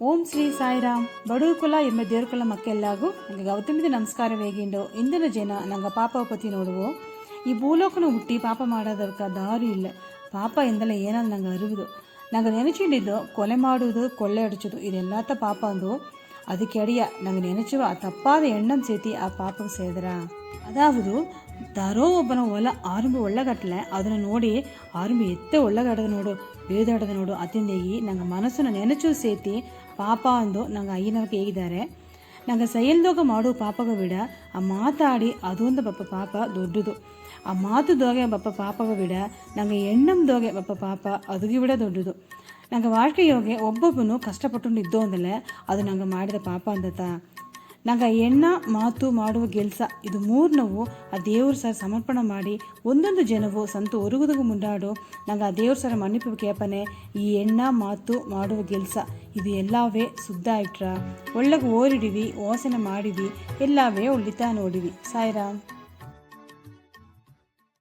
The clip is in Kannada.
ಓಂ ಶ್ರೀ ಸಾಯಿರಾಮ್ ಬಡೂಕುಲ ಎಂಬ ದೇವರುಕುಲ ಮಕ್ಕೆಲ್ಲಾಗು ನಂಗೆ ಗೌತಮಿದ ನಮಸ್ಕಾರ ವೇಗಿಂಡು ಇಂದಿನ ಜನ ನಂಗೆ ಪಾಪ ಪತಿ ನೋಡುವು ಈ ಭೂಲೋಕನ ಹುಟ್ಟಿ ಪಾಪ ಮಾಡೋದಕ್ಕೆ ದಾರಿ ಇಲ್ಲ. ಪಾಪ ಎಂದಲ್ಲ ಏನಾದ್ರು ನಂಗೆ ಅರಿವುದು ನಂಗೆ ನೆನಚಿಂಡಿದ್ದು ಕೊಲೆ ಮಾಡುವುದು ಕೊಳ್ಳೆ ಅಡಿಚೋದು ಇದೆಲ್ಲಾತ ಪಾಪ ಅಂದು ಅದಕ್ಕೆ ಅಡಿಯ ನಂಗೆ ನೆನಚುವ ಆ ತಪ್ಪಾದ ಎಣ್ಣಂ ಸೇತಿ ಆ ಪಾಪಕ್ಕೆ ಸೇದ್ರ ಅದಾವುದು ದಾರೋ ಒಬ್ಬನ ಹೊಲ ಆರಂಭ ಒಳ್ಳಗಟ್ಲೆ ಅದನ್ನು ನೋಡಿ ಆರಂಭ ಎತ್ತೆ ಒಳ್ಳಗಡದ ನೋಡು ಬೇದಾಡದ ನೋಡು ಅತಿಂದೇಗಿ ನಂಗೆ ಮನಸ್ಸನ್ನು ನೆನಚು ಸೇತಿ ಪಾಪ ಅಂದು ನಂಗೆ ಅಯ್ಯನವ್ರಿಗೆ ಹೇಗಿದ್ದಾರೆ. ನಂಗೆ ಸೈಲ್ದೋಗ ಮಾಡುವ ಪಾಪಗ ಬಿಡ ಆ ಮಾತಾಡಿ ಅದೊಂದು ಬಪ್ಪ ಪಾಪ ದೊಡ್ಡದು. ಆ ಮಾತು ದೋಗೆ ಬಪ್ಪ ಪಾಪಗ ಬಿಡ ನಂಗೆ ಎಣ್ಣಂ ದೋಗೆ ಬಪ್ಪ ಪಾಪ ಅದುಗಿ ಬಿಡ ದೊಡ್ಡದು. ನಂಗೆ வாழ்க்கையோಗೆ ಒಬ್ಬೊಬ್ಬನು ಕಷ್ಟಪಟ್ಟು ಇದ್ದೋ ಅಂದಲೆ ಅದು ನಂಗೆ ಮಾಡಿದ ಪಾಪ ಅಂದತ. ನಂಗೆ ಎಣ್ಣ ಮಾತು ಮಾಡುವ ಕೆಲಸ ಇದು ಮೂರನವು ಆ ದೇವ್ರ ಸರ್ ಸಮರ್ಪಣೆ ಮಾಡಿ ಒಂದೊಂದು ಜನವು ಸಂತು ಒರುಗುದಗೂ ಮುಂಡಾಡು ನಂಗೆ ಆ ದೇವ್ರ ಸರ ಮನ್ನಿಪ ಕೇಪನೆ ಈ ಎಣ್ಣ ಮಾತು ಮಾಡುವ ಕೆಲಸ ಇದು ಎಲ್ಲವೇ ಶುದ್ಧ ಇಟ್ರ ಒಳ್ಳೆಗೆ ಓರಿಡಿವಿ ಓಸನೆ ಮಾಡಿವಿ ಎಲ್ಲವೇ ಉಳಿತಾ ನೋಡಿವಿ. ಸಾಯಿರಾಮ್.